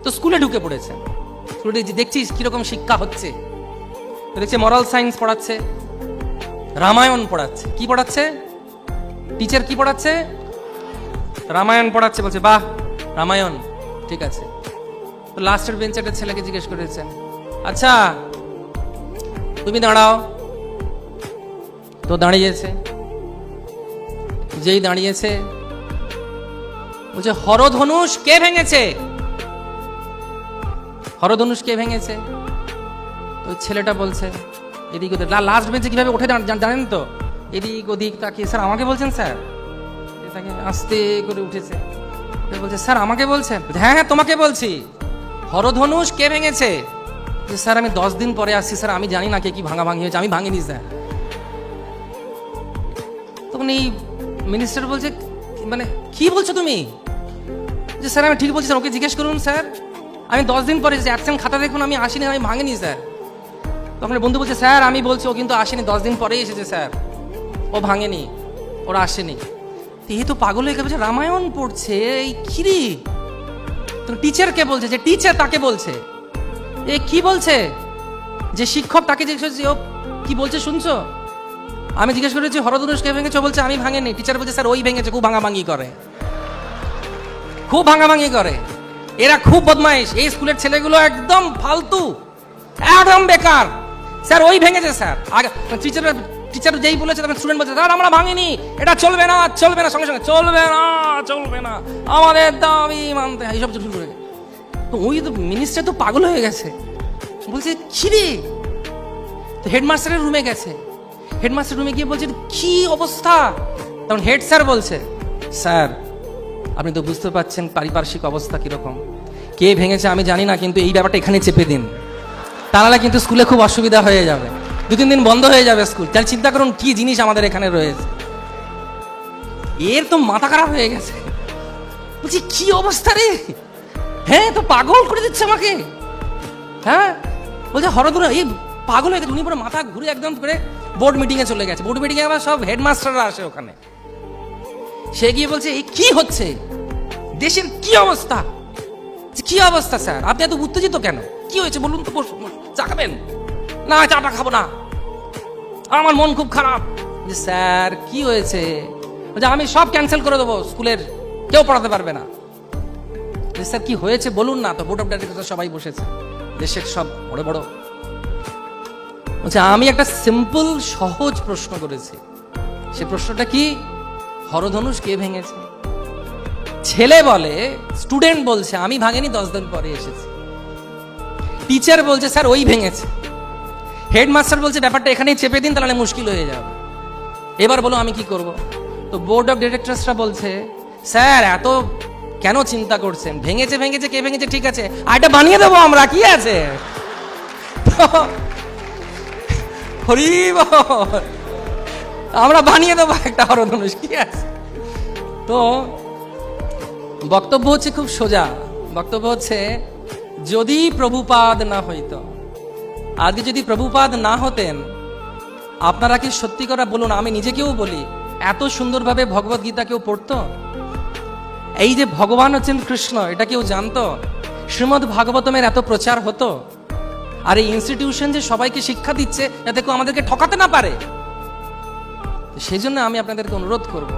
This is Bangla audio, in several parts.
তো স্কুলে ঢুকে পড়েছে। স্কুলে দেখছিস কিরকম শিক্ষা হচ্ছে, দেখছে মরাল সায়েন্স পড়াচ্ছে, রামায়ণ পড়াচ্ছে। কি পড়াচ্ছে টিচার? কি পড়াচ্ছে? রামায়ণ পড়াচ্ছে। বলছে বাহ রামায়ণ, ঠিক আছে। তো লাস্টের বেঞ্চে একটা ছেলেকে জিজ্ঞেস করেছেন, আচ্ছা তুমি দাঁড়াও। তো দাঁড়িয়েছে। যেই দাঁড়িয়েছে বলছে হরধনুষ কে ভেঙেছে? হরধনুষ কে ভেঙেছে? তো ছেলেটা বলছে এদিক ওদিক, লাস্ট বেঞ্চে কিভাবে উঠে জানেন তো, এদিক ওদিক তাকিয়ে, স্যার আমাকে বলছেন স্যার? তাকে আস্তে করে উঠেছে, বলছে স্যার আমাকে বলছেন? হ্যাঁ হ্যাঁ তোমাকে বলছি। হরধনুষ কে ভেঙেছে? স্যার আমি 10 দিন পরে আসছি স্যার, আমি জানি না কে কি ভাঙাভাঙি হয়েছে, আমি ভাঙিনি স্যার। তখন এই মিনিস্টার বলছে মানে কি বলছো তুমি? যে স্যার আমি ঠিক বলছি স্যার, ওকে জিজ্ঞেস করুন স্যার, আমি 10 দিন পরে অ্যাবসেন্ট খাতা দেখুন, আমি আসিনি, আমি ভাঙিনি স্যার। তখন বন্ধু বলছে স্যার আমি বলছি ও কিন্তু আসেনি, 10 দিন পরেই এসেছে স্যার, ও ভাঙেনি, ওরা আসেনি। এই তো পাগল হয়ে গেছে, রামায়ণ পড়ছে, এই খিরি। তো টিচারকে বলছে, যে টিচার তাকে বলছে, এ কি বলছে? যে শিক্ষক তাকে জিজ্ঞেস, ও কি বলছে শুনছো? আমি জিজ্ঞেস করেছি হরধনুষ কে ভেঙেছে? বলছে আমি ভাঙেনি। টিচার বলছে স্যার ওই ভেঙেছে, খুব ভাঙাভাঙি করে, খুব ভাঙাভাঙি করে, এরা খুব বদমাইশ, এই স্কুলের ছেলেগুলো একদম ফালতু, একদম বেকার। স্যার ওই ভেঙেছে স্যার। আগে টিচার যেই বলেছে তখন স্টুডেন্ট বলছে স্যার আমরা ভাঙিনি, এটা চলবে না, চলবে না, সঙ্গে সঙ্গে চলবে না, চলবে না, আমাদের দাবি মানতে হয়, এইসব শুরু করে। তো ওই তো মিনিস্টার তো পাগল হয়ে গেছে, বলছে কি রে? তো হেডমাস্টারের রুমে গেছে, হেডমাস্টার রুমে গিয়ে বলছে কি অবস্থা? তখন হেড স্যার বলছে স্যার আপনি তো বুঝতে পারছেন পারিপার্শ্বিক অবস্থা কিরকম, কে ভেঙেছে আমি জানি না, কিন্তু এই ব্যাপারটা এখানে চেপে দিন, তাহলে কিন্তু স্কুলে খুব অসুবিধা হয়ে যাবে, 2-3 দিন বন্ধ হয়ে যাবে স্কুল। তাহলে চিন্তা করুন কি জিনিস আমাদের এখানে রয়েছে। এর তো মাথা খারাপ হয়ে গেছে, বলছি কি অবস্থা রে? হ্যাঁ তো পাগল করে দিচ্ছে আমাকে। হ্যাঁ বলছে হরধনুষ, এই পাগল হয়ে গেছে উনি, পুরো মাথা ঘুরে একদম করে বোর্ড মিটিং এ চলে গেছে। বোর্ড মিটিং এ আবার সব হেডমাস্টাররা আসে ওখানে। সে গিয়ে বলছে এই কি হচ্ছে, দেশের কি অবস্থা? কি অবস্থা স্যার, আপনি এত উত্তেজিত কেন? কি হয়েছে বলুন তো, চা খাবেন? না চাটা খাবো না, আমার মন খুব খারাপ। যে স্যার কি হয়েছে? আমি সব ক্যান্সেল করে দেবো, স্কুলের কেউ পড়াতে পারবে না। স্যার কি হয়েছে বলুন না। তো বোর্ড অফ ডাইরেক্টর সবাই বসেছে, দেশের সব বড় বড়। আমি একটা সিম্পল সহজ প্রশ্ন করেছি, সে প্রশ্নটা কি? হরধনুষ কে ভেঙেছে? ছেলে বলে, স্টুডেন্ট বলছে আমি ভাঙিনি, 10 দিন পরে এসেছি। টিচার বলছে স্যার ওই ভেঙেছে। হেডমাস্টার বলছে ব্যাপারটা এখানেই চেপে দিন, তাহলে মুশকিল হয়ে যাবে। এবার বলো আমি কি করব? তো বোর্ড অফ ডিরেক্টরসরা বলছে স্যার এত কেন চিন্তা করছেন, ভেঙেছে ভেঙেছে, কে ভেঙেছে ঠিক আছে, আর এটা বানিয়ে দেবো আমরা, কি আছে? আমরা বানিয়ে দেবো একটা হরধনুষ, কি আছে? তো বক্তব্য হচ্ছে খুব সোজা, বক্তব্য হচ্ছে যদি প্রভুপাদ না হইতো, আজকে যদি প্রভুপাদ না হতেন, আপনারা কি সত্যি করে বলুন, আমি নিজেকেও বলি, এত সুন্দরভাবে ভগবত গীতা কেউ পড়তো? এই যে ভগবান হচ্ছেন কৃষ্ণ এটা কেউ জানতো? শ্রীমদ ভাগবতমের এত প্রচার হতো? আর এই ইনস্টিটিউশন যে সবাইকে শিক্ষা দিচ্ছে যাতে কেউ আমাদেরকে ঠকাতে না পারে, সেই জন্য আমি আপনাদেরকে অনুরোধ করব,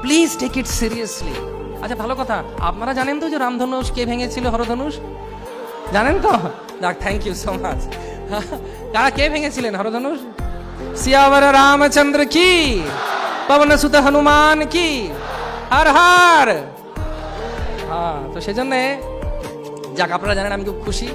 প্লিজ টেক ইট সিরিয়াসলি। আচ্ছা ভালো কথা, আপনারা জানেন তো যে রামধনুষ কে ভেঙেছিল? হরধনুষ জানেন তো? Thank you so much. তারা কে ভেঙেছিলেন হরধনুষ? সিয়াবর রামচন্দ্র কি, পবন সুত হনুমান কি, হর হর। হ্যাঁ তো সেজন্য যাক আপনারা জানেন, আমি খুব খুশি।